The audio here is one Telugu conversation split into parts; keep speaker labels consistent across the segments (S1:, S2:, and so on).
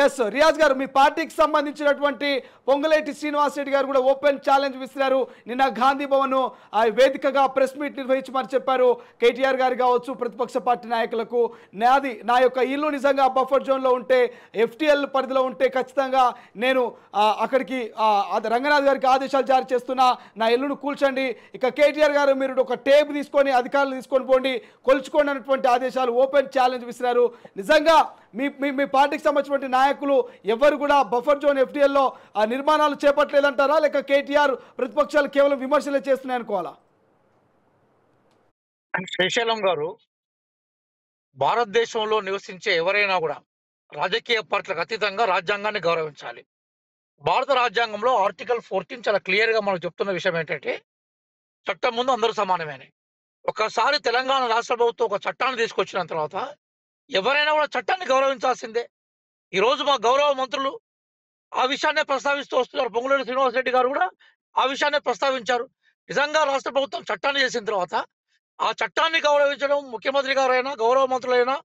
S1: ఎస్ రియాజ్ గారు, మీ పార్టీకి సంబంధించినటువంటి పొంగులేటి శ్రీనివాస్ రెడ్డి గారు కూడా ఓపెన్ ఛాలెంజ్ విసిరారు. నిన్న గాంధీ భవన్ వేదికగా ప్రెస్ మీట్ నిర్వహించమని చెప్పారు. కేటీఆర్ గారు కావచ్చు, ప్రతిపక్ష పార్టీ నాయకులకు నా యొక్క ఇల్లు నిజంగా బఫర్ జోన్లో ఉంటే, ఎఫ్టీఎల్ పరిధిలో ఉంటే ఖచ్చితంగా నేను అక్కడికి రంగనాథ్ గారికి ఆదేశాలు జారీ చేస్తున్నా, నా ఇల్లును కూల్చండి. ఇక కేటీఆర్ గారు మీరు ఒక టేప్ తీసుకొని అధికారులు తీసుకొని పోండి, కొలుచుకోండి అన్నటువంటి ఆదేశాలు, ఓపెన్ ఛాలెంజ్ విసిరారు. నిజంగా మీ పార్టీకి సంబంధించినటువంటి నాయకులు ఎవరు కూడా బఫర్ జోన్ ఎఫ్టీఎల్లో నిర్మాణాలు చేపట్టలేదంటారా, లేక కేటీఆర్ ప్రతిపక్షాలు కేవలం విమర్శలే చేస్తున్నాయి అనుకోవాలా?
S2: శ్రీశైలం గారు, భారతదేశంలో నివసించే ఎవరైనా కూడా రాజకీయ పార్టీలకు అతీతంగా రాజ్యాంగాన్ని గౌరవించాలి. భారత రాజ్యాంగంలో ఆర్టికల్ 14 చాలా క్లియర్ గా మనకు చెప్తున్న విషయం ఏంటంటే, చట్టం ముందు అందరూ సమానమేనే. ఒకసారి తెలంగాణ రాష్ట్ర ప్రభుత్వం ఒక చట్టాన్ని తీసుకొచ్చిన తర్వాత ఎవరైనా కూడా చట్టాన్ని గౌరవించాల్సిందే. ఈ రోజు మా గౌరవ మంత్రులు ఆ విషయాన్నే ప్రస్తావిస్తూ వస్తున్నారు. పొంగులేటి శ్రీనివాస్ రెడ్డి గారు కూడా ఆ విషయాన్నే ప్రస్తావించారు. నిజంగా రాష్ట్ర ప్రభుత్వం చట్టాన్ని చేసిన తర్వాత ఆ చట్టాన్ని గౌరవించడం ముఖ్యమంత్రి గారైనా, గౌరవ మంత్రులైనా,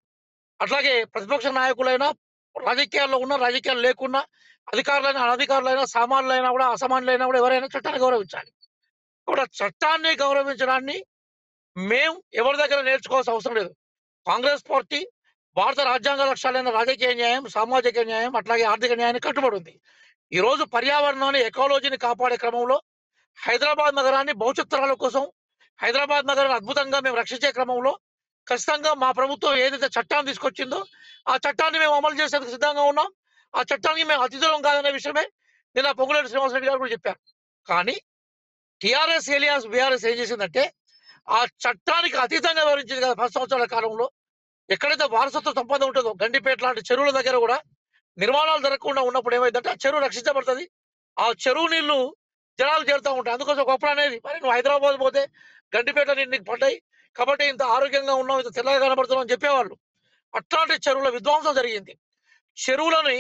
S2: అట్లాగే ప్రతిపక్ష నాయకులైనా, రాజకీయాల్లో ఉన్న రాజకీయాలు లేకున్నా, అధికారులైనా అనధికారులైనా, సామాన్యులైనా కూడా అసామాన్యులైనా కూడా ఎవరైనా చట్టాన్ని గౌరవించాలి. కూడా చట్టాన్ని గౌరవించడాన్ని మేము ఎవరి దగ్గర నేర్చుకోవాల్సిన అవసరం లేదు. కాంగ్రెస్ పార్టీ భారత రాజ్యాంగ లక్ష్యాలైన రాజకీయ న్యాయం, సామాజిక న్యాయం, అట్లాగే ఆర్థిక న్యాయాన్ని కట్టుబడి ఉంది. ఈ రోజు పర్యావరణాన్ని, ఎకాలజీని కాపాడే క్రమంలో హైదరాబాద్ నగరాన్ని భవిష్యత్ తరాల కోసం, హైదరాబాద్ నగరాన్ని అద్భుతంగా మేము రక్షించే క్రమంలో ఖచ్చితంగా మా ప్రభుత్వం ఏదైతే చట్టాన్ని తీసుకొచ్చిందో ఆ చట్టాన్ని మేము అమలు చేసేందుకు సిద్ధంగా ఉన్నాం. ఆ చట్టానికి మేము అతిదూరం కాదనే విషయమే నిన్న పొంగులేటి శ్రీనివాస్ రెడ్డి గారు కూడా చెప్పారు. కానీ టీఆర్ఎస్ ఏలియాస్ బీఆర్ఎస్ ఏం చేసిందంటే, ఆ చట్టానికి అతీతంగా వివరించింది కదా 10 సంవత్సరాల కాలంలో. ఎక్కడైతే వారసత్వ సంపద ఉంటుందో, గండిపేట లాంటి చెరువుల దగ్గర కూడా నిర్మాణాలు జరగకుండా ఉన్నప్పుడు ఏమైందంటే ఆ చెరువు రక్షించబడుతుంది. ఆ చెరువు నీళ్లు జనాలు చేరుతూ ఉంటాయి. అందుకోసం ఒకప్పుడు అనేది, మరి నువ్వు హైదరాబాద్ పోతే గండిపేట నీకు పడ్డాయి కాబట్టి ఇంత ఆరోగ్యంగా ఉన్నావు, ఇంత తెల్లగా కనబడుతున్నావు అని చెప్పేవాళ్ళు. అట్లాంటి చెరువుల విధ్వంసం జరిగింది. చెరువులని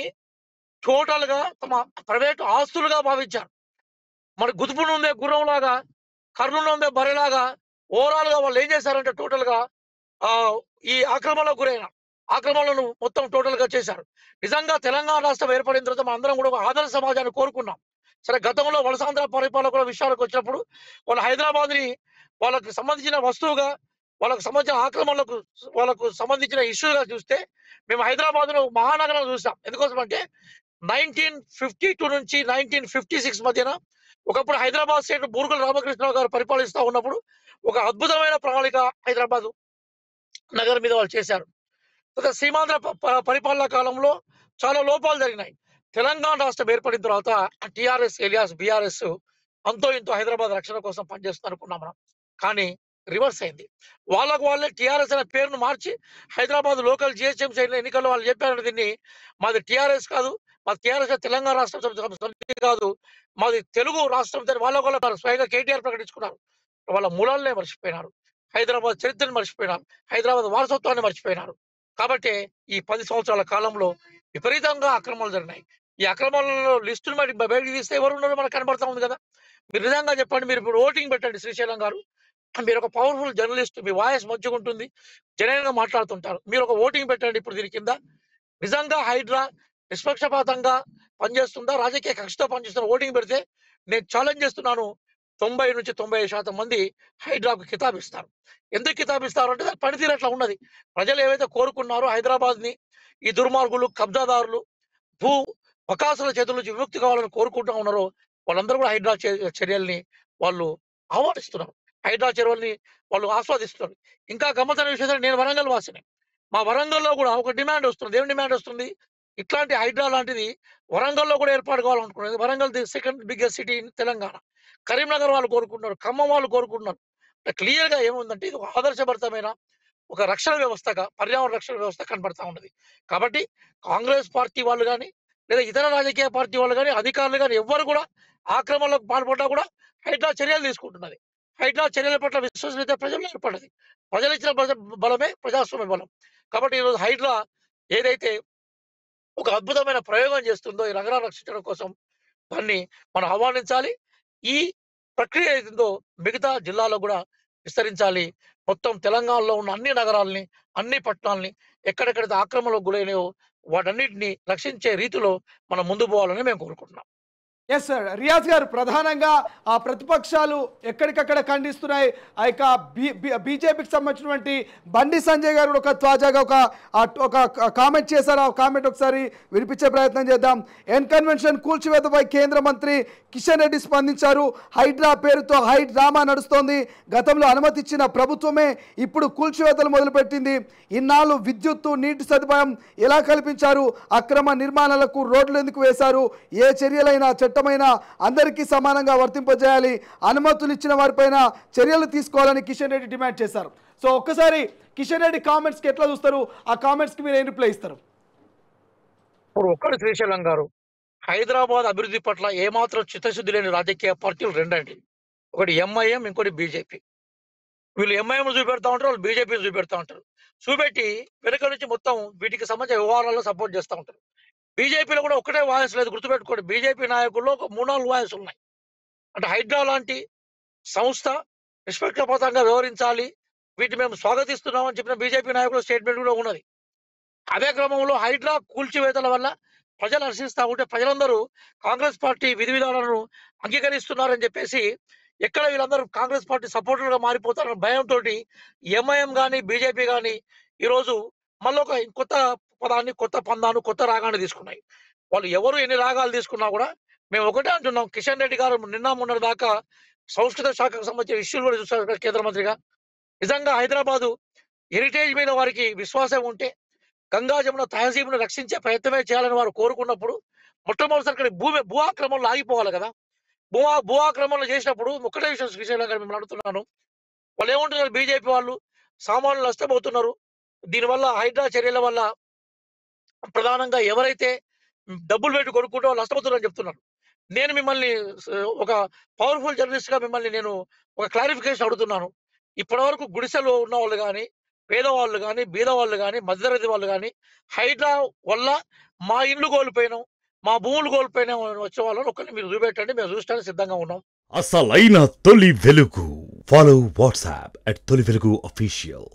S2: టోటల్ గా తమ ప్రైవేట్ ఆస్తులుగా భావించారు. మరి గుతుపును ఉందే గుర్రంలాగా, కర్ణును ఉందే బరిలాగా, ఓవరాల్ గా వాళ్ళు ఏం చేశారంటే టోటల్ గా ఈ ఆక్రమణలకు గురైన ఆక్రమణలను మొత్తం టోటల్ గా చేశారు. నిజంగా తెలంగాణ రాష్ట్రం ఏర్పడిన తర్వాత మన అందరం కూడా ఒక ఆదర్శ సమాజాన్ని కోరుకున్నాం. సరే, గతంలో వలసాంధ్ర పరిపాలకుల విషయాలకు వచ్చినప్పుడు వాళ్ళు హైదరాబాద్ ని వాళ్ళకు సంబంధించిన వస్తువుగా, వాళ్ళకు సంబంధించిన ఆక్రమణలకు, వాళ్ళకు సంబంధించిన ఇష్యూగా చూస్తే మేము హైదరాబాద్ లో మహానగరం చూసాం. ఎందుకోసం అంటే 1952 నుంచి 1956 మధ్యన ఒకప్పుడు హైదరాబాద్ స్టేట్ బూర్గుల రామకృష్ణరావు గారు పరిపాలిస్తూ ఉన్నప్పుడు ఒక అద్భుతమైన ప్రణాళిక హైదరాబాద్ నగరం మీద వాళ్ళు చేశారు. సీమాంధ్ర పరిపాలనా కాలంలో చాలా లోపాలు జరిగినాయి. తెలంగాణ రాష్ట్రం ఏర్పడిన తర్వాత టీఆర్ఎస్ ఏలియాస్ బీఆర్ఎస్ అంతో ఇంతో హైదరాబాద్ రక్షణ కోసం పనిచేస్తున్నారు అనుకున్నాం మనం. కానీ రివర్స్ అయింది. వాళ్ళకు వాళ్ళే టీఆర్ఎస్ అనే పేరును మార్చి హైదరాబాద్ లోకల్ జిహెచ్ఎంసీ ఎన్నికల్లో వాళ్ళు చెప్పారు, దీన్ని మాది టీఆర్ఎస్ కాదు, మాది టీఆర్ఎస్ తెలంగాణ రాష్ట్రం సమితి కాదు, మాది తెలుగు రాష్ట్రం. వాళ్ళ స్వయంగా కేటీఆర్ ప్రకటించుకున్నారు. వాళ్ళ మూలాలనే మర్చిపోయినారు, హైదరాబాద్ చరిత్రను మర్చిపోయినారు, హైదరాబాద్ వారసత్వాన్ని మర్చిపోయినారు. కాబట్టి ఈ 10 సంవత్సరాల కాలంలో విపరీతంగా అక్రమాలు జరిగినాయి. ఈ అక్రమాలలో లిస్టును బయటకు తీస్తే ఎవరు ఉన్నారో మనకు కనబడతా ఉంది కదా. మీరు నిజంగా చెప్పండి, మీరు ఇప్పుడు ఓటింగ్ పెట్టండి. శ్రీశైలం గారు, మీరు ఒక పవర్ఫుల్ జర్నలిస్ట్, మీ వాయిస్ మంచిగా ఉంటుంది, జనరల్గా మాట్లాడుతుంటారు. మీరు ఒక ఓటింగ్ పెట్టండి ఇప్పుడు దీని కింద. నిజంగా హైడ్రా నిష్పక్షపాతంగా పనిచేస్తుందా, రాజకీయ కక్షతో పనిచేస్తున్న ఓటింగ్ పెడితే నేను ఛాలెంజ్ చేస్తున్నాను, 90 నుంచి 95% మంది హైడ్రాకు కితాబిస్తారు. ఎందుకు కితాబిస్తారు అంటే దాని పనితీరు అట్లా ఉన్నది. ప్రజలు ఏవైతే కోరుకున్నారో హైదరాబాద్ ని ఈ దుర్మార్గులు, కబ్జాదారులు, భూ బకాసుల చేతుల నుంచి విముక్తి కావాలని కోరుకుంటూ ఉన్నారో వాళ్ళందరూ కూడా హైడ్రా చర్యల్ని వాళ్ళు ఆహ్వానిస్తున్నారు, హైడ్రా చర్యల్ని వాళ్ళు ఆస్వాదిస్తున్నారు. ఇంకా గమ్మతైన విషయం, నేను వరంగల్ వాసిని. మా వరంగల్లో కూడా ఒక డిమాండ్ వస్తుంది. ఏం డిమాండ్ వస్తుంది? ఇట్లాంటి హైడ్రా లాంటిది వరంగల్లో కూడా ఏర్పాటు కావాలనుకున్నది. Warangal the second biggest city in Telangana. Karimnagar వాళ్ళు కోరుకుంటున్నారు, ఖమ్మం వాళ్ళు కోరుకుంటున్నారు. క్లియర్ గా ఏముందంటే ఇది ఒక ఆదర్శభరితమైన ఒక రక్షణ వ్యవస్థగా, పర్యావరణ రక్షణ వ్యవస్థ కనబడతా ఉన్నది. కాబట్టి కాంగ్రెస్ పార్టీ వాళ్ళు కానీ లేదా ఇతర రాజకీయ పార్టీ వాళ్ళు కానీ, అధికారులు కానీ ఎవ్వరు కూడా ఆక్రమణలకు పాల్పడ్డా కూడా హైడ్రా చర్యలు తీసుకుంటున్నది. హైడ్రా చర్యల పట్ల విశ్వసనీయత ప్రజల్లో ఏర్పడ్డది. ప్రజలు ఇచ్చిన బలమే ప్రజాస్వామ్య బలం. కాబట్టి ఈరోజు హైడ్రా ఏదైతే ఒక అద్భుతమైన ప్రయోగం చేస్తుందో ఈ నగరాన్ని రక్షించడం కోసం, దాన్ని మనం ఆహ్వానించాలి. ఈ ప్రక్రియ ఏదో మిగతా జిల్లాలో కూడా విస్తరించాలి. మొత్తం తెలంగాణలో ఉన్న అన్ని నగరాలని అన్ని పట్టణాలని ఎక్కడెక్కడైతే ఆక్రమణలకు గురైనాయో వాటన్నిటిని రక్షించే రీతిలో మనం ముందు పోవాలని మేము కోరుకుంటున్నాం.
S1: Yes sir. రియాజ్ గారు, ప్రధానంగా ఆ ప్రతిపక్షాలు ఎక్కడికక్కడ ఖండిస్తున్నాయి. ఆ యొక్క బీజేపీకి సంబంధించినటువంటి బండి సంజయ్ గారు ఒక తాజాగా ఒక కామెంట్ చేశారు. ఆ కామెంట్ ఒకసారి వినిపించే ప్రయత్నం చేద్దాం. ఎన్ కన్వెన్షన్ కూల్చివేతపై కేంద్ర మంత్రి కిషన్ రెడ్డి స్పందించారు. హైడ్రా పేరుతో డ్రామా నడుస్తోంది. గతంలో అనుమతి ఇచ్చిన ప్రభుత్వమే ఇప్పుడు కూల్చివేతలు మొదలుపెట్టింది. ఇన్నాళ్ళు విద్యుత్తు, నీటి సదుపాయం ఎలా కల్పించారు? అక్రమ నిర్మాణాలకు రోడ్లు ఎందుకు వేశారు? ఏ చర్యలైనా చట్టమైన అందరికీ సమానంగా వర్తింపజేయాలి. అనుమతులు ఇచ్చిన వారిపైన చర్యలు తీసుకోవాలని కిషన్ రెడ్డి డిమాండ్ చేశారు. సో ఒక్కసారి కిషన్ రెడ్డి కామెంట్స్కి ఎట్లా చూస్తారు? ఆ కామెంట్స్కి మీరు ఏం రిప్లై ఇస్తారు?
S2: ఇప్పుడు ఒక్కటి శ్రీశైలం గారు, హైదరాబాద్ అభివృద్ధి పట్ల ఏమాత్రం చిత్తశుద్ధి లేని రాజకీయ పార్టీలు రెండండి. ఒకటి ఎంఐఎం, ఇంకోటి బీజేపీ. వీళ్ళు ఎంఐఎం చూపెడతా ఉంటారు, వాళ్ళు బీజేపీని చూపెడతా ఉంటారు. చూపెట్టి వెనుక నుంచి మొత్తం వీటికి సంబంధించిన వ్యవహారాల్లో సపోర్ట్ చేస్తూ ఉంటారు. బీజేపీలో కూడా ఒకటే వాయిస్ లేదు, గుర్తుపెట్టుకోండి. బీజేపీ నాయకుల్లో ఒక 3-4 వాయిస్ ఉన్నాయి. అంటే హైడ్రా లాంటి సంస్థ నిష్పక్షపాతంగా వ్యవహరించాలి, వీటిని మేము స్వాగతిస్తున్నామని చెప్పిన బీజేపీ నాయకుల స్టేట్మెంట్ కూడా ఉన్నది. అదే క్రమంలో హైడ్రా కూల్చివేతల వల్ల ప్రజలు హర్షిస్తూ ఉంటే ప్రజలందరూ కాంగ్రెస్ పార్టీ విధి విధానాలను అంగీకరిస్తున్నారని చెప్పేసి ఎక్కడ వీళ్ళందరూ కాంగ్రెస్ పార్టీ సపోర్టర్లుగా మారిపోతారన్న భయంతో ఎంఐఎం కానీ బీజేపీ కానీ ఈరోజు మళ్ళీ ఒక కొత్త పదాన్ని, కొత్త పందాను, కొత్త రాగాన్ని తీసుకున్నాయి. వాళ్ళు ఎవరు ఎన్ని రాగాలు తీసుకున్నా కూడా మేము ఒకటే అంటున్నాం. కిషన్ రెడ్డి గారు నిన్న మొన్నటి దాకా సంస్కృత శాఖకు సంబంధించిన ఇష్యూలు కూడా చూస్తారు కేంద్ర మంత్రిగా. నిజంగా హైదరాబాదు హెరిటేజ్ మీద వారికి విశ్వాసం ఉంటే గంగా జమున తహజీబ్ను రక్షించే ప్రయత్నమే చేయాలని వారు కోరుకున్నప్పుడు మొట్టమొదటిసారి భూ ఆక్రమణలు ఆగిపోవాలి కదా. భూ ఆక్రమణలు చేసినప్పుడు ఒక్కటే విషయం శ్రీశైలం గారు మిమ్మల్ని అడుగుతున్నాను. వాళ్ళు ఏమంటున్నారు? బీజేపీ వాళ్ళు సామాన్యులు నష్టపోతున్నారు, దీనివల్ల హైడ్రా చర్యల వల్ల ప్రధానంగా ఎవరైతే డబ్బులు పెట్టి కొనుక్కుంటూ వాళ్ళు నష్టపోతున్నారని చెప్తున్నారు. నేను మిమ్మల్ని ఒక పవర్ఫుల్ జర్నలిస్ట్ గా మిమ్మల్ని నేను ఒక క్లారిఫికేషన్ అడుగుతున్నాను. ఇప్పటివరకు గుడిసెలో ఉన్న వాళ్ళు కానీ, పేదవాళ్ళు కానీ, బీదవాళ్ళు కానీ, మధ్యతరగతి వాళ్ళు కానీ హైడ్రా వల్ల మా ఇండ్లు కోల్పోయినాం, మా భూములు కోల్పోయినాం వచ్చే వాళ్ళని ఒక్కరిని మీరు చూపెట్టండి, మేము చూడడానికి సిద్ధంగా ఉన్నాం.
S3: అసలైన తొలి వెలుగు. ఫాలో వాట్సాప్ @తొలి వెలుగు అఫీషియల్.